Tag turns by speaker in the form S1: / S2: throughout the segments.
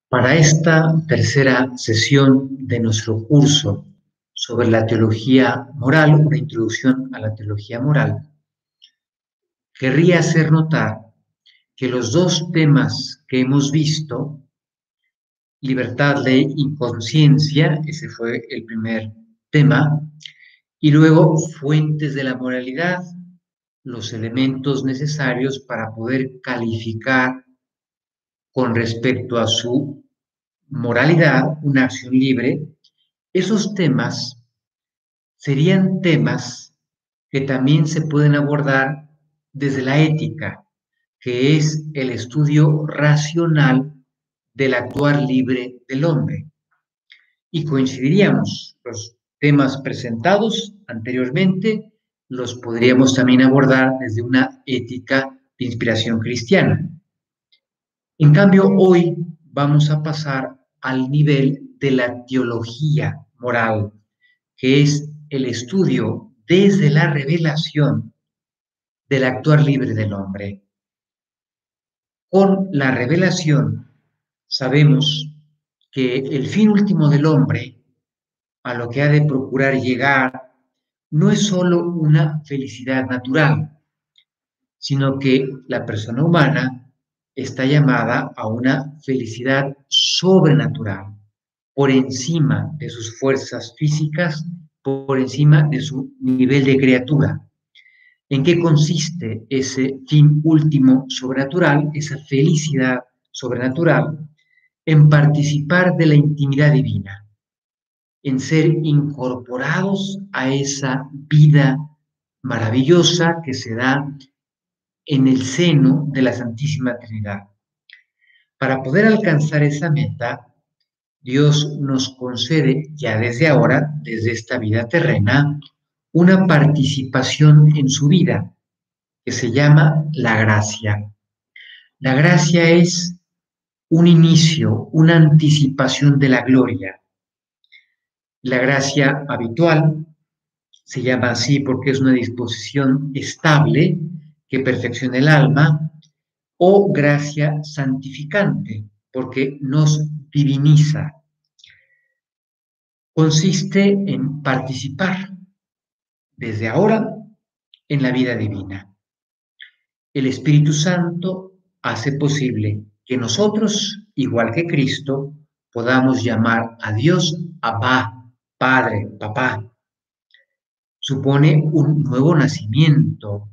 S1: Para esta tercera sesión de nuestro curso sobre la teología moral, una introducción a la teología moral, querría hacer notar que los dos temas que hemos visto, libertad, ley y conciencia, ese fue el primer tema, y luego fuentes de la moralidad, los elementos necesarios para poder calificar con respecto a su moralidad, una acción libre. Esos temas serían temas que también se pueden abordar desde la ética, que es el estudio racional del actuar libre del hombre. Y coincidiríamos, los temas presentados anteriormente los podríamos también abordar desde una ética de inspiración cristiana. En cambio, hoy vamos a pasar al nivel de la teología moral, que es el estudio desde la revelación del actuar libre del hombre. Con la revelación sabemos que el fin último del hombre, a lo que ha de procurar llegar, no es solo una felicidad natural, sino que la persona humana está llamada a una felicidad sobrenatural, por encima de sus fuerzas físicas, por encima de su nivel de criatura. ¿En qué consiste ese fin último sobrenatural, esa felicidad sobrenatural? En participar de la intimidad divina, en ser incorporados a esa vida maravillosa que se da en el seno de la Santísima Trinidad. Para poder alcanzar esa meta, Dios nos concede ya desde ahora, desde esta vida terrena, una participación en su vida que se llama la gracia. La gracia es un inicio, una anticipación de la gloria. La gracia habitual se llama así porque es una disposición estable que perfecciona el alma, o gracia santificante, porque nos diviniza. Consiste en participar desde ahora en la vida divina. El Espíritu Santo hace posible que nosotros, igual que Cristo, podamos llamar a Dios Abba, Padre, Papá. Supone un nuevo nacimiento.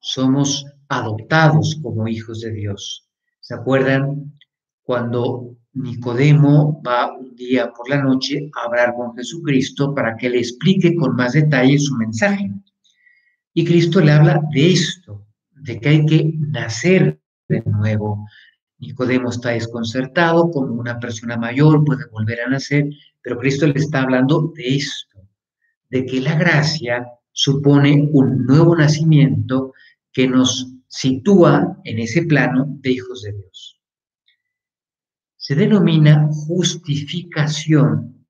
S1: Somos adoptados como hijos de Dios. ¿Se acuerdan cuando Nicodemo va un día por la noche a hablar con Jesucristo para que le explique con más detalle su mensaje? Y Cristo le habla de esto, de que hay que nacer de nuevo. Nicodemo está desconcertado, como una persona mayor puede volver a nacer, pero Cristo le está hablando de esto, de que la gracia supone un nuevo nacimiento que nos sitúa en ese plano de hijos de Dios. Se denomina justificación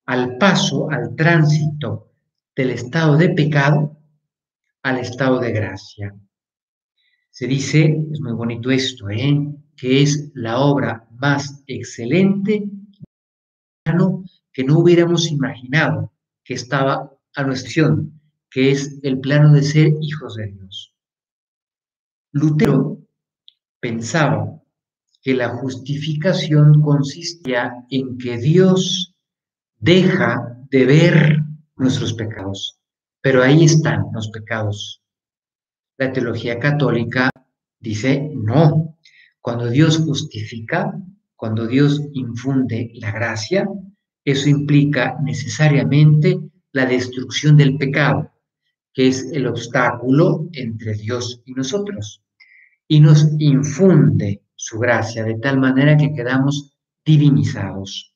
S1: al paso, al tránsito del estado de pecado al estado de gracia. Se dice, es muy bonito esto, que es la obra más excelente que no hubiéramos imaginado que estaba a nuestra acción, que es el plano de ser hijos de Dios. Lutero pensaba que la justificación consistía en que Dios deja de ver nuestros pecados, pero ahí están los pecados. La teología católica dice no. Cuando Dios justifica, cuando Dios infunde la gracia, eso implica necesariamente la destrucción del pecado, que es el obstáculo entre Dios y nosotros, y nos infunde su gracia de tal manera que quedamos divinizados.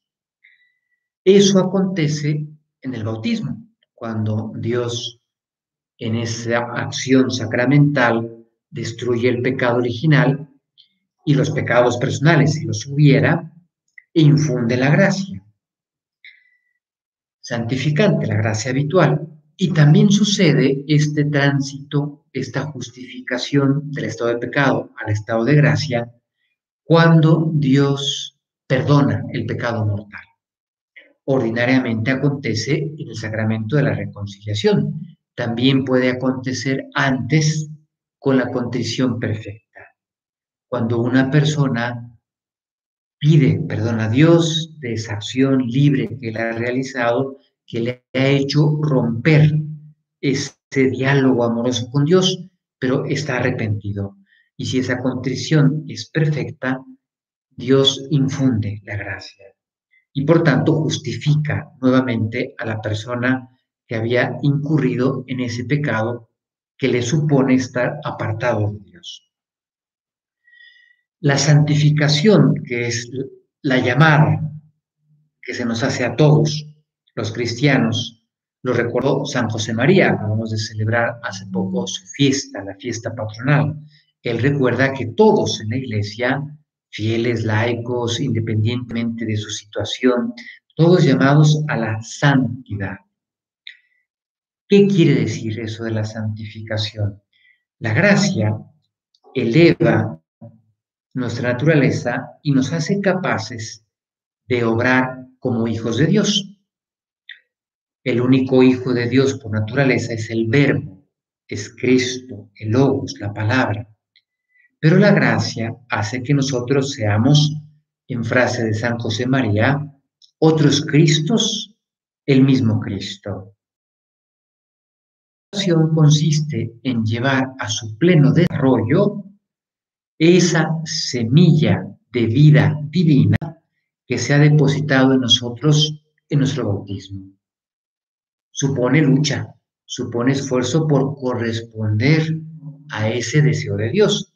S1: Eso acontece en el bautismo, cuando Dios en esa acción sacramental destruye el pecado original y los pecados personales, si los hubiera, e infunde la gracia santificante, la gracia habitual. Y también sucede este tránsito, esta justificación del estado de pecado al estado de gracia, cuando Dios perdona el pecado mortal. Ordinariamente acontece en el sacramento de la reconciliación. También puede acontecer antes con la contrición perfecta. Cuando una persona pide perdón a Dios de esa acción libre que él ha realizado, que le ha hecho romper ese diálogo amoroso con Dios, pero está arrepentido. Y si esa contrición es perfecta, Dios infunde la gracia y por tanto justifica nuevamente a la persona que había incurrido en ese pecado que le supone estar apartado de Dios. La santificación, que es la llamada que se nos hace a todos los cristianos, lo recordó San José María. Acabamos de celebrar hace poco su fiesta, la fiesta patronal. Él recuerda que todos en la iglesia, fieles, laicos, independientemente de su situación, todos llamados a la santidad. ¿Qué quiere decir eso de la santificación? La gracia eleva nuestra naturaleza y nos hace capaces de obrar como hijos de Dios. El único hijo de Dios por naturaleza es el Verbo, es Cristo, el Logos, la palabra. Pero la gracia hace que nosotros seamos, en frase de San José María, otros Cristos, el mismo Cristo. La oración consiste en llevar a su pleno desarrollo esa semilla de vida divina que se ha depositado en nosotros en nuestro bautismo. Supone lucha, supone esfuerzo por corresponder a ese deseo de Dios.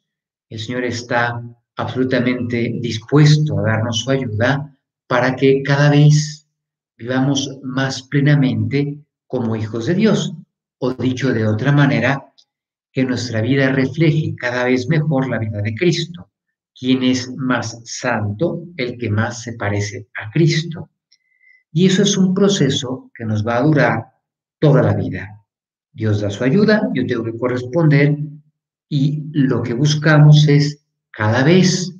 S1: El Señor está absolutamente dispuesto a darnos su ayuda para que cada vez vivamos más plenamente como hijos de Dios, o dicho de otra manera, que nuestra vida refleje cada vez mejor la vida de Cristo. ¿Quién es más santo? El que más se parece a Cristo. Y eso es un proceso que nos va a durar toda la vida. Dios da su ayuda, yo tengo que corresponder y lo que buscamos es cada vez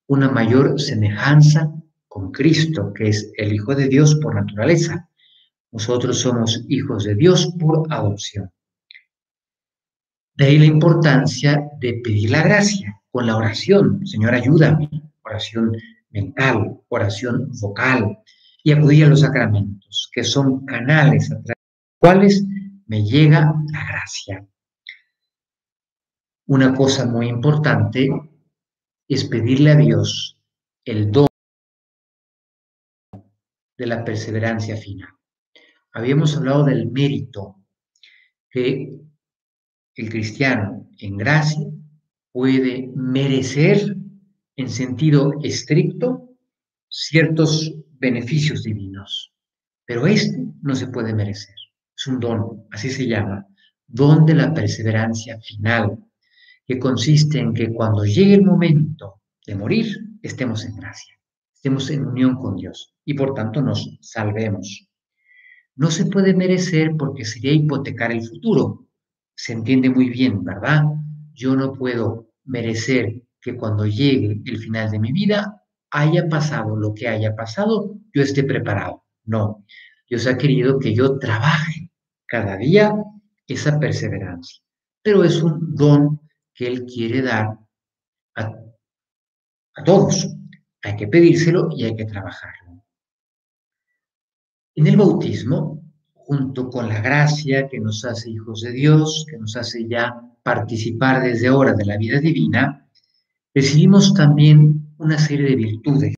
S1: una mayor semejanza con Cristo, que es el Hijo de Dios por naturaleza. Nosotros somos hijos de Dios por adopción. De ahí la importancia de pedir la gracia con la oración. Señor, ayúdame. Oración mental, oración vocal y acudir a los sacramentos, que son canales a través de los cuales me llega la gracia. Una cosa muy importante es pedirle a Dios el don de la perseverancia final. Habíamos hablado del mérito que el cristiano en gracia puede merecer en sentido estricto ciertos beneficios divinos, pero este no se puede merecer. Es un don, así se llama, don de la perseverancia final, que consiste en que cuando llegue el momento de morir, estemos en gracia, estemos en unión con Dios y por tanto nos salvemos. No se puede merecer porque sería hipotecar el futuro. Se entiende muy bien, ¿verdad? Yo no puedo merecer que cuando llegue el final de mi vida haya pasado lo que haya pasado, yo esté preparado. No, Dios ha querido que yo trabaje cada día esa perseverancia, pero es un don que Él quiere dar a, a todos. Hay que pedírselo y hay que trabajarlo. En el bautismo, junto con la gracia que nos hace hijos de Dios, que nos hace ya participar desde ahora de la vida divina, recibimos también una serie de virtudes.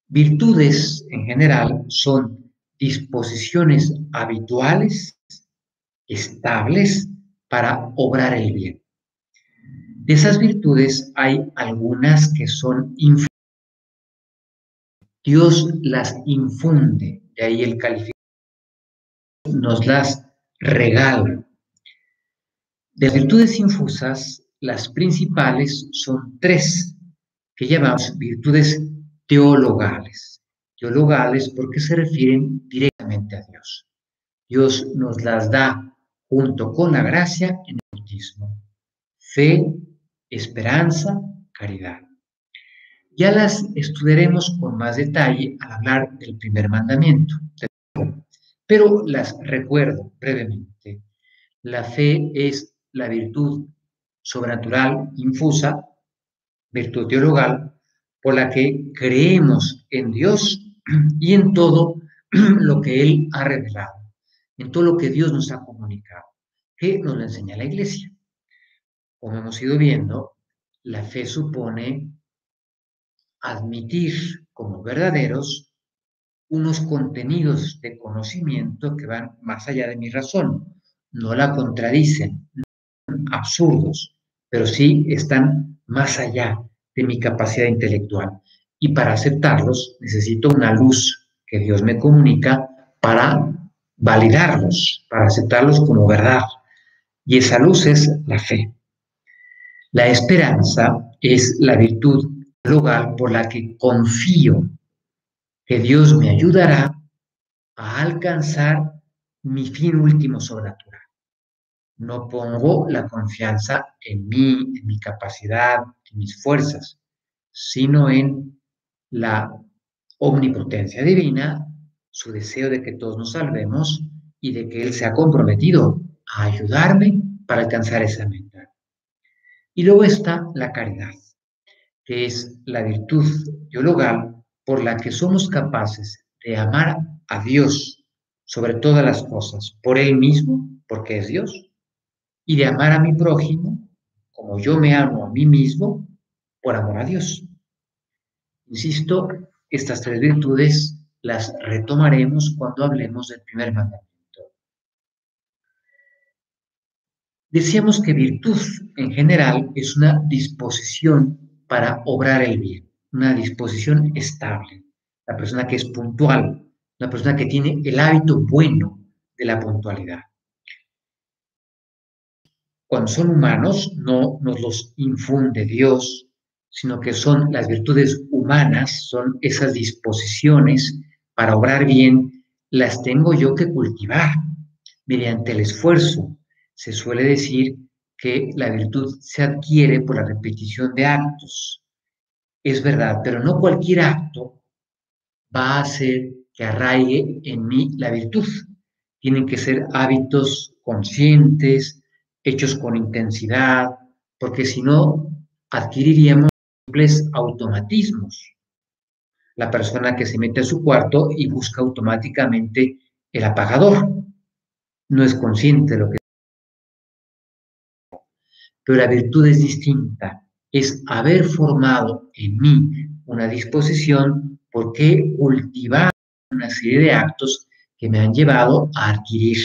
S1: Virtudes en general son disposiciones habituales, estables, para obrar el bien. De esas virtudes hay algunas que son Dios las infunde, de ahí el calificativo, nos las regala. De las virtudes infusas, las principales son tres, que llamamos virtudes teologales. Teologales porque se refieren directamente a Dios. Dios nos las da junto con la gracia en el bautismo. Fe, esperanza, caridad. Ya las estudiaremos con más detalle al hablar del primer mandamiento, pero las recuerdo brevemente. La fe es la virtud sobrenatural infusa, virtud teologal, por la que creemos en Dios y en todo lo que Él ha revelado, en todo lo que Dios nos ha comunicado, que nos lo enseña la Iglesia. Como hemos ido viendo, la fe supone admitir como verdaderos unos contenidos de conocimiento que van más allá de mi razón, no la contradicen, absurdos, pero sí están más allá de mi capacidad intelectual. Y para aceptarlos necesito una luz que Dios me comunica para validarlos, para aceptarlos como verdad. Y esa luz es la fe. La esperanza es la virtud teologal por la que confío que Dios me ayudará a alcanzar mi fin último sobrenatural. No pongo la confianza en mí, en mi capacidad, en mis fuerzas, sino en la omnipotencia divina, su deseo de que todos nos salvemos y de que Él se ha comprometido a ayudarme para alcanzar esa meta. Y luego está la caridad, que es la virtud teologal por la que somos capaces de amar a Dios sobre todas las cosas, por Él mismo, porque es Dios, y de amar a mi prójimo como yo me amo a mí mismo por amor a Dios. Insisto, estas tres virtudes las retomaremos cuando hablemos del primer mandamiento. Decíamos que virtud en general es una disposición para obrar el bien, una disposición estable, la persona que es puntual, la persona que tiene el hábito bueno de la puntualidad. Cuando son humanos, no nos los infunde Dios, sino que son las virtudes humanas, son esas disposiciones para obrar bien, las tengo yo que cultivar mediante el esfuerzo. Se suele decir que la virtud se adquiere por la repetición de actos. Es verdad, pero no cualquier acto va a hacer que arraigue en mí la virtud. Tienen que ser hábitos conscientes, hechos con intensidad, porque si no, adquiriríamos simples automatismos. La persona que se mete a su cuarto y busca automáticamente el apagador, no es consciente de lo que es. Pero la virtud es distinta, es haber formado en mí una disposición porque cultivar una serie de actos que me han llevado a adquirir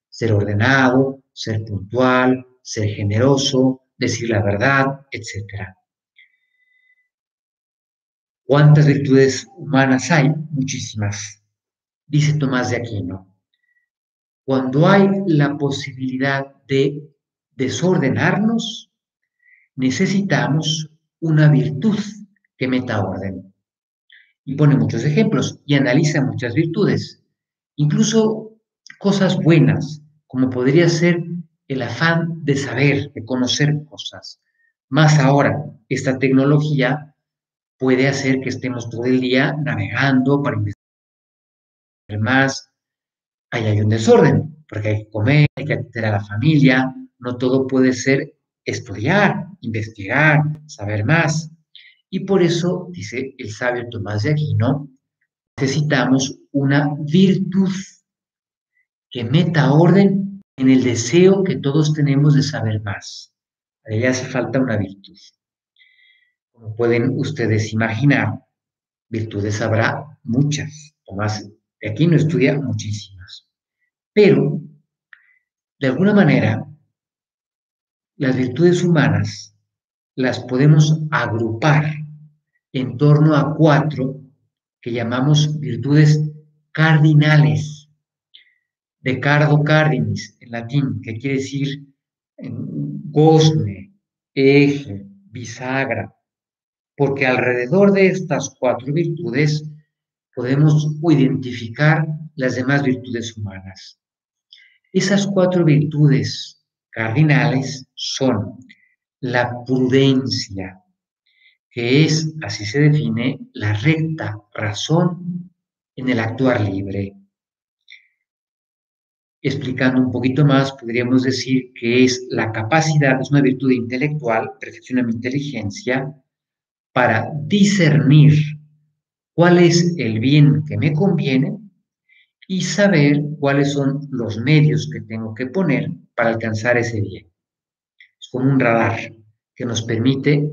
S1: ser ordenado, ser puntual, ser generoso, decir la verdad, etc. ¿Cuántas virtudes humanas hay? Muchísimas. Dice Tomás de Aquino, cuando hay la posibilidad de desordenarnos, necesitamos una virtud que meta orden. Y pone muchos ejemplos y analiza muchas virtudes, incluso cosas buenas, como podría ser el afán de saber, de conocer cosas. Más ahora, esta tecnología puede hacer que estemos todo el día navegando para investigar más. Ahí hay un desorden, porque hay que comer, hay que atender a la familia, no todo puede ser estudiar, investigar, saber más. Y por eso, dice el sabio Tomás de Aquino, necesitamos una virtud que meta orden en el deseo que todos tenemos de saber más. A ella hace falta una virtud. Como pueden ustedes imaginar, virtudes habrá muchas. Tomás de Aquino estudia muchísimas. Pero, de alguna manera, las virtudes humanas las podemos agrupar en torno a cuatro que llamamos virtudes cardinales, de cardo cardinis en latín, que quiere decir gozne, eje, bisagra, porque alrededor de estas cuatro virtudes podemos identificar las demás virtudes humanas. Esas cuatro virtudes cardinales son la prudencia, que es, así se define, la recta razón en el actuar libre. Explicando un poquito más, podríamos decir que es la capacidad, es una virtud intelectual, perfecciona mi inteligencia para discernir cuál es el bien que me conviene y saber cuáles son los medios que tengo que poner para alcanzar ese bien. Es como un radar que nos permite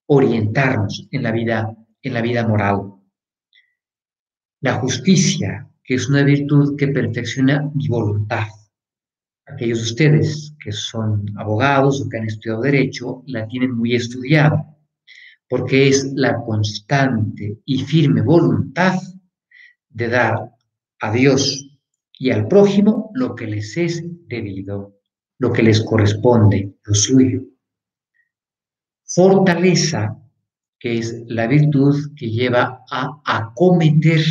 S1: orientarnos en la vida moral. La justicia, que es una virtud que perfecciona mi voluntad. Aquellos de ustedes que son abogados o que han estudiado derecho la tienen muy estudiada, porque es la constante y firme voluntad de dar a Dios y al prójimo lo que les es debido, lo que les corresponde, lo suyo. Fortaleza, que es la virtud que lleva a acometer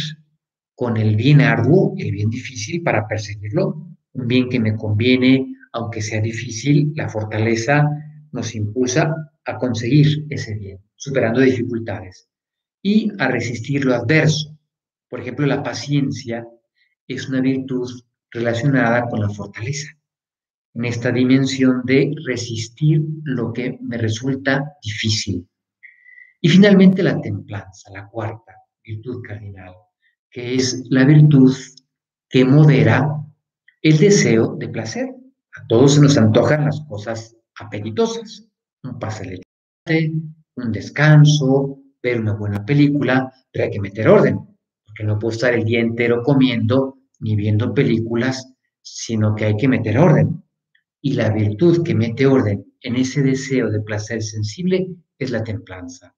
S1: con el bien arduo, el bien difícil para perseguirlo, un bien que me conviene, aunque sea difícil, la fortaleza nos impulsa a conseguir ese bien, superando dificultades y a resistir lo adverso. Por ejemplo, la paciencia es una virtud relacionada con la fortaleza, en esta dimensión de resistir lo que me resulta difícil. Y finalmente la templanza, la cuarta virtud cardinal, que es la virtud que modera el deseo de placer. A todos se nos antojan las cosas apetitosas, un pastel de chocolate, un descanso, ver una buena película, pero hay que meter orden, porque no puedo estar el día entero comiendo ni viendo películas, sino que hay que meter orden. Y la virtud que mete orden en ese deseo de placer sensible es la templanza.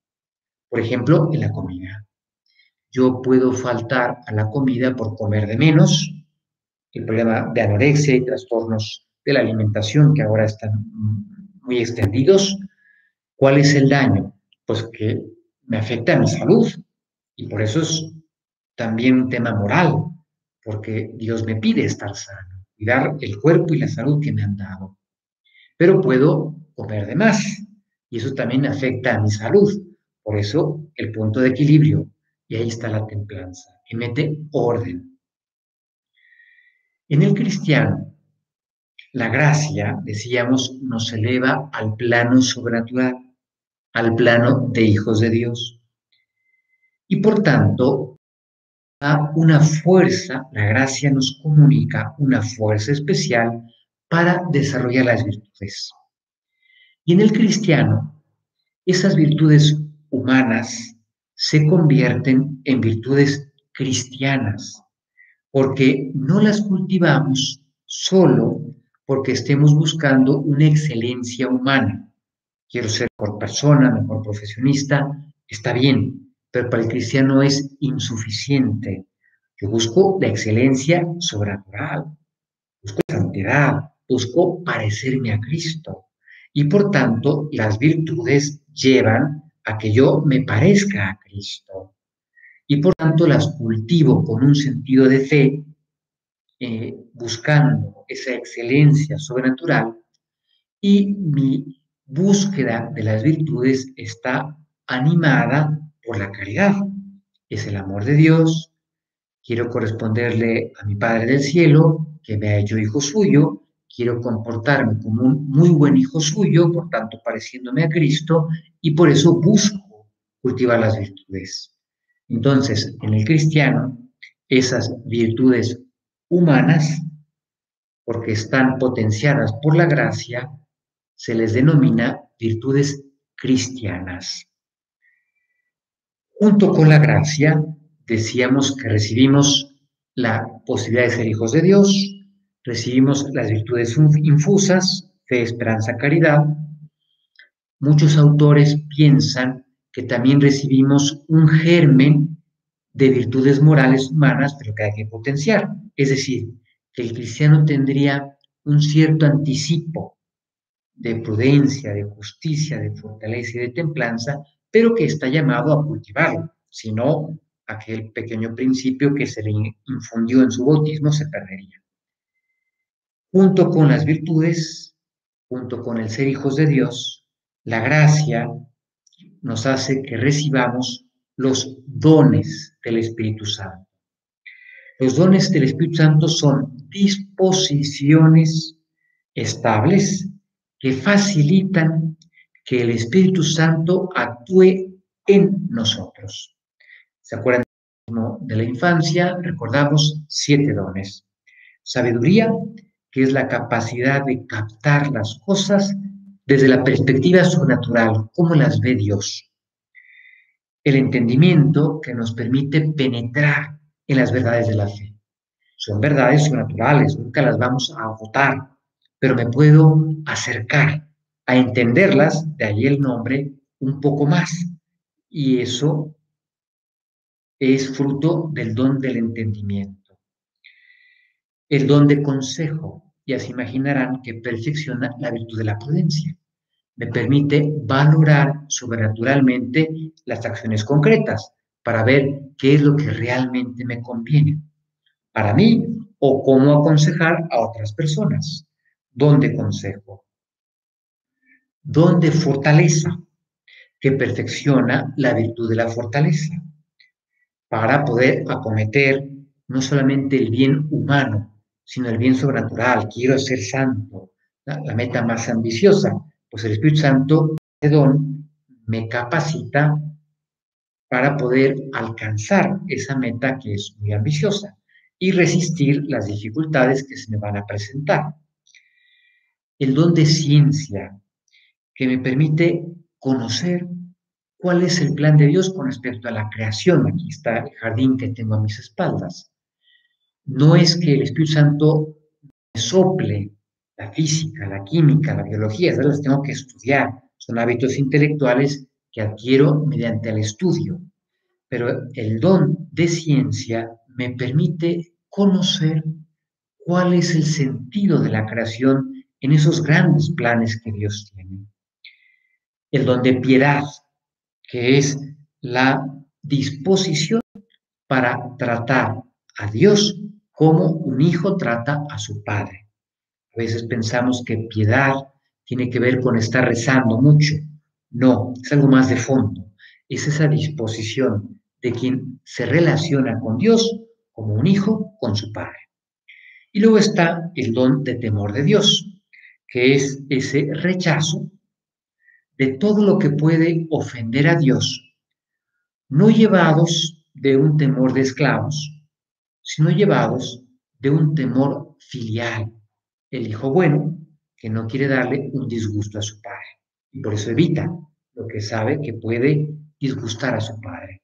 S1: Por ejemplo, en la comida. Yo puedo faltar a la comida por comer de menos, el problema de anorexia y trastornos de la alimentación que ahora están muy extendidos. ¿Cuál es el daño? Pues que me afecta a mi salud y por eso es también un tema moral, porque Dios me pide estar sano, cuidar el cuerpo y la salud que me han dado. Pero puedo comer de más y eso también afecta a mi salud. Por eso el punto de equilibrio, y ahí está la templanza, que mete orden. En el cristiano, la gracia, decíamos, nos eleva al plano sobrenatural, al plano de hijos de Dios. Y por tanto, da una fuerza, la gracia nos comunica una fuerza especial para desarrollar las virtudes. Y en el cristiano, esas virtudes humanas se convierten en virtudes cristianas, porque no las cultivamos solo porque estemos buscando una excelencia humana. Quiero ser mejor persona, mejor profesionista, está bien, pero para el cristiano es insuficiente. Yo busco la excelencia sobrenatural, busco la santidad, busco parecerme a Cristo. Y por tanto, las virtudes llevan a que yo me parezca a Cristo. Y por tanto, las cultivo con un sentido de fe, buscando esa excelencia sobrenatural, y mi búsqueda de las virtudes está animada por la caridad. Es el amor de Dios. Quiero corresponderle a mi Padre del Cielo, que me ha hecho hijo suyo. Quiero comportarme como un muy buen hijo suyo, por tanto, pareciéndome a Cristo, y por eso busco cultivar las virtudes. Entonces, en el cristiano, esas virtudes humanas, porque están potenciadas por la gracia, se les denomina virtudes cristianas. Junto con la gracia, decíamos que recibimos la posibilidad de ser hijos de Dios, recibimos las virtudes infusas, fe, esperanza, caridad. Muchos autores piensan que también recibimos un germen de virtudes morales humanas, pero que hay que potenciar. Es decir, que el cristiano tendría un cierto anticipo de prudencia, de justicia, de fortaleza y de templanza, pero que está llamado a cultivarlo, si no, aquel pequeño principio que se le infundió en su bautismo se perdería. Junto con las virtudes, junto con el ser hijos de Dios, la gracia nos hace que recibamos los dones del Espíritu Santo. Los dones del Espíritu Santo son disposiciones estables que facilitan que el Espíritu Santo actúe en nosotros. ¿Se acuerdan de la infancia? Recordamos 7 dones. Sabiduría, que es la capacidad de captar las cosas desde la perspectiva sobrenatural, cómo las ve Dios. El entendimiento, que nos permite penetrar en las verdades de la fe. Son verdades sobrenaturales, nunca las vamos a agotar, pero me puedo acercar a entenderlas, de ahí el nombre, un poco más. Y eso es fruto del don del entendimiento. El don de consejo, ya se imaginarán que perfecciona la virtud de la prudencia. Me permite valorar sobrenaturalmente las acciones concretas para ver qué es lo que realmente me conviene para mí o cómo aconsejar a otras personas. Don de consejo. Don de fortaleza, que perfecciona la virtud de la fortaleza para poder acometer no solamente el bien humano, sino el bien sobrenatural. Quiero ser santo, la meta más ambiciosa. Pues el Espíritu Santo, ese don, me capacita para poder alcanzar esa meta que es muy ambiciosa y resistir las dificultades que se me van a presentar. El don de ciencia, que me permite conocer cuál es el plan de Dios con respecto a la creación. Aquí está el jardín que tengo a mis espaldas. No es que el Espíritu Santo me sople la física, la química, la biología, esas las tengo que estudiar. Son hábitos intelectuales que adquiero mediante el estudio. Pero el don de ciencia me permite conocer cuál es el sentido de la creación en esos grandes planes que Dios tiene. El don de piedad, que es la disposición para tratar a Dios como un hijo trata a su padre. A veces pensamos que piedad tiene que ver con estar rezando mucho. No, es algo más de fondo. Es esa disposición de quien se relaciona con Dios como un hijo con su padre. Y luego está el don de temor de Dios, que es ese rechazo de todo lo que puede ofender a Dios, no llevados de un temor de esclavos, sino llevados de un temor filial, el hijo bueno que no quiere darle un disgusto a su padre y por eso evita lo que sabe que puede disgustar a su padre.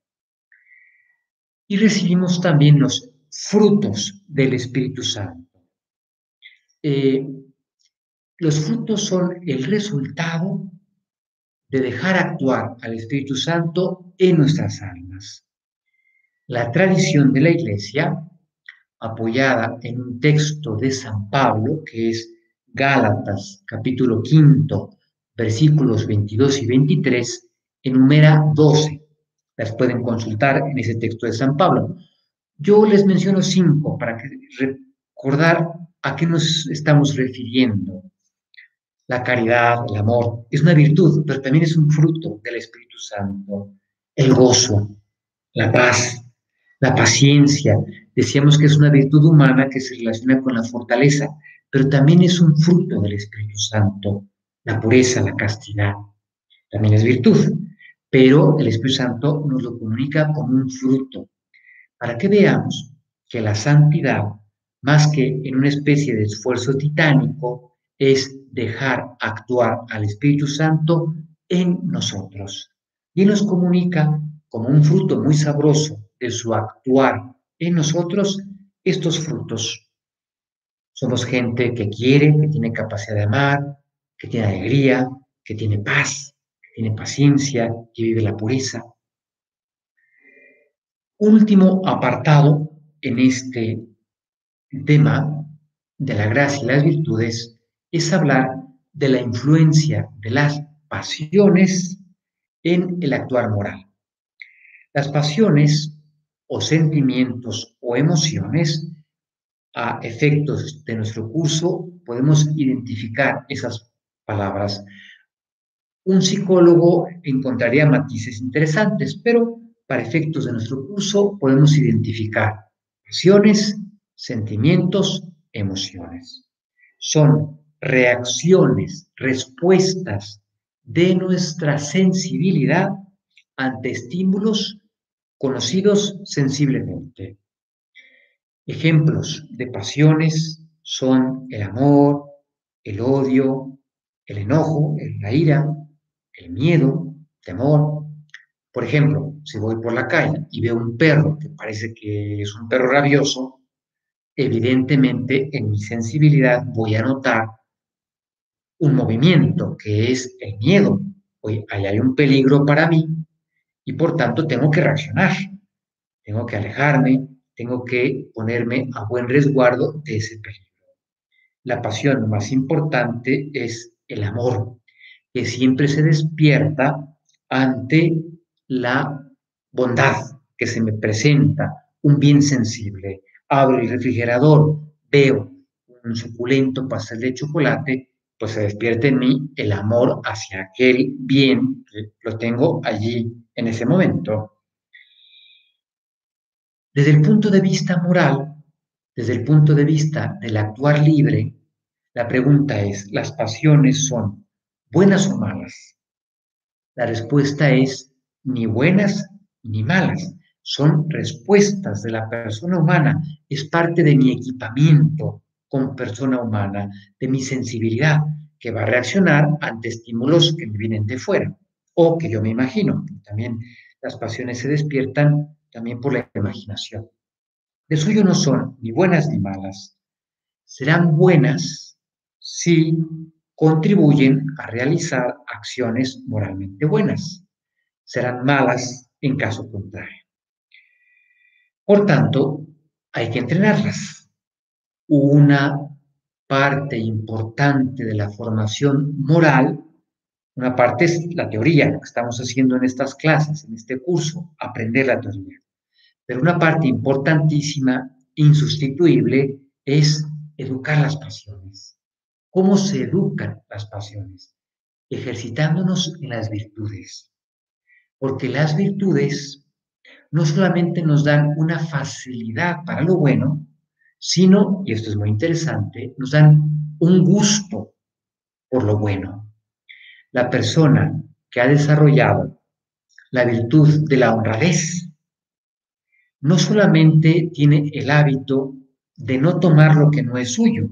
S1: Y recibimos también los frutos del Espíritu Santo. Los frutos son el resultado de dejar actuar al Espíritu Santo en nuestras almas. La tradición de la Iglesia, apoyada en un texto de San Pablo, que es Gálatas, capítulo 5, versículos 22 y 23, enumera 12. Las pueden consultar en ese texto de San Pablo. Yo les menciono 5 para recordar a qué nos estamos refiriendo. La caridad, el amor, es una virtud, pero también es un fruto del Espíritu Santo. El gozo, la paz, la paciencia. Decíamos que es una virtud humana que se relaciona con la fortaleza, pero también es un fruto del Espíritu Santo. La pureza, la castidad, también es virtud, pero el Espíritu Santo nos lo comunica como un fruto, para que veamos que la santidad, más que en una especie de esfuerzo titánico, es dejar actuar al Espíritu Santo en nosotros. Y nos comunica como un fruto muy sabroso de su actuar en nosotros estos frutos. Somos gente que quiere, que tiene capacidad de amar, que tiene alegría, que tiene paz, que tiene paciencia, que vive la pureza. Último apartado en este tema de la gracia y las virtudes es hablar de la influencia de las pasiones en el actuar moral. Las pasiones o sentimientos o emociones, a efectos de nuestro curso, podemos identificar esas palabras Un psicólogo encontraría matices interesantes, pero para efectos de nuestro curso podemos identificar pasiones, sentimientos, emociones. Son reacciones, respuestas de nuestra sensibilidad ante estímulos conocidos sensiblemente. Ejemplos de pasiones son el amor, el odio, el enojo, la ira, el miedo, temor. Por ejemplo, si voy por la calle y veo un perro que parece que es un perro rabioso, evidentemente en mi sensibilidad voy a notar un movimiento que es el miedo. Oye, ahí hay un peligro para mí y por tanto tengo que reaccionar, tengo que alejarme, tengo que ponerme a buen resguardo de ese peligro. La pasión más importante es el amor, que siempre se despierta ante la bondad que se me presenta, un bien sensible. Abro el refrigerador, veo un suculento pastel de chocolate, pues se despierta en mí el amor hacia aquel bien que lo tengo allí en ese momento. Desde el punto de vista moral, desde el punto de vista del actuar libre, la pregunta es, ¿las pasiones son buenas o malas? La respuesta es ni buenas ni malas. Son respuestas de la persona humana. Es parte de mi equipamiento como persona humana, de mi sensibilidad, que va a reaccionar ante estímulos que me vienen de fuera o que yo me imagino. También las pasiones se despiertan también por la imaginación. De suyo no son ni buenas ni malas. Serán buenas si contribuyen a realizar acciones moralmente buenas. Serán malas en caso contrario. Por tanto, hay que entrenarlas. Una parte importante de la formación moral, una parte es la teoría, lo que estamos haciendo en estas clases, en este curso, aprender la teoría. Pero una parte importantísima, insustituible, es educar las pasiones. ¿Cómo se educan las pasiones? Ejercitándonos en las virtudes. Porque las virtudes no solamente nos dan una facilidad para lo bueno, sino, y esto es muy interesante, nos dan un gusto por lo bueno. La persona que ha desarrollado la virtud de la honradez no solamente tiene el hábito de no tomar lo que no es suyo,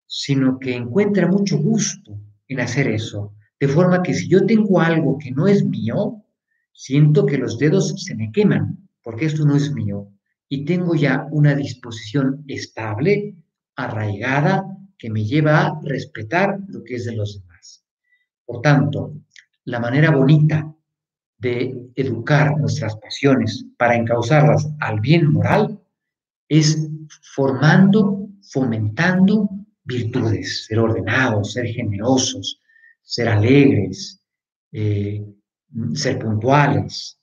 S1: sino que encuentra mucho gusto en hacer eso. De forma que si yo tengo algo que no es mío, siento que los dedos se me queman, porque esto no es mío. Y tengo ya una disposición estable, arraigada, que me lleva a respetar lo que es de los demás. Por tanto, la manera bonita de educar nuestras pasiones para encauzarlas al bien moral es formando, fomentando virtudes, ser ordenados, ser generosos, ser alegres, eh, ser puntuales.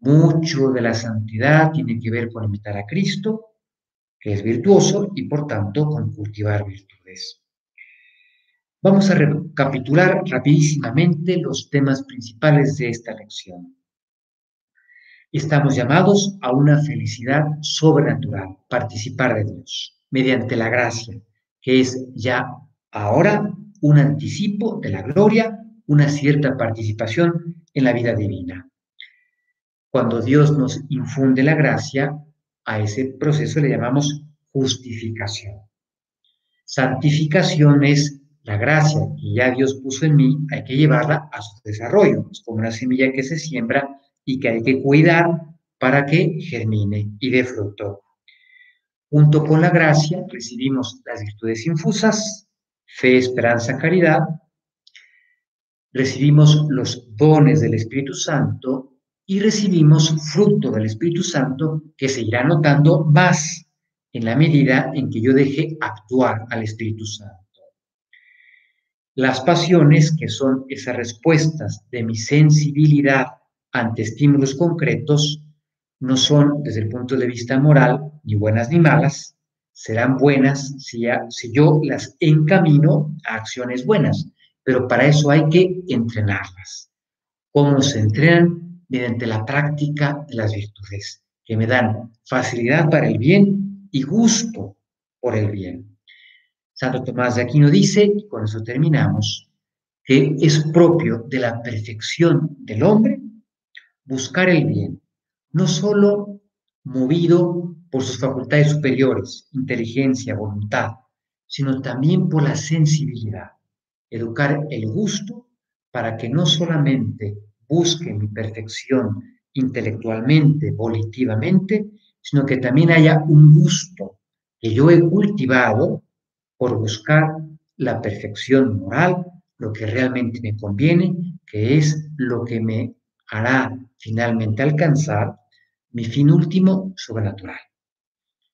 S1: Mucho de la santidad tiene que ver con imitar a Cristo, que es virtuoso, y por tanto con cultivar virtudes. Vamos a recapitular rapidísimamente los temas principales de esta lección. Estamos llamados a una felicidad sobrenatural, participar de Dios, mediante la gracia, que es ya ahora un anticipo de la gloria, una cierta participación en la vida divina. Cuando Dios nos infunde la gracia, a ese proceso le llamamos justificación. Santificación es la gracia que ya Dios puso en mí, hay que llevarla a su desarrollo. Es como una semilla que se siembra y que hay que cuidar para que germine y dé fruto. Junto con la gracia recibimos las virtudes infusas, fe, esperanza, caridad. Recibimos los dones del Espíritu Santo y recibimos fruto del Espíritu Santo que se irá notando más en la medida en que yo deje actuar al Espíritu Santo. Las pasiones, que son esas respuestas de mi sensibilidad ante estímulos concretos, no son, desde el punto de vista moral, ni buenas ni malas. Serán buenas si yo las encamino a acciones buenas, pero para eso hay que entrenarlas. ¿Cómo se entrenan? Mediante la práctica de las virtudes, que me dan facilidad para el bien y gusto por el bien. Santo Tomás de Aquino dice, y con eso terminamos, que es propio de la perfección del hombre buscar el bien, no solo movido por sus facultades superiores, inteligencia, voluntad, sino también por la sensibilidad, educar el gusto para que no solamente busque mi perfección intelectualmente, volitivamente, sino que también haya un gusto que yo he cultivado por buscar la perfección moral, lo que realmente me conviene, que es lo que me hará finalmente alcanzar mi fin último sobrenatural.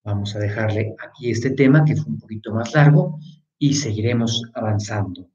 S1: Vamos a dejarle aquí este tema que fue un poquito más largo y seguiremos avanzando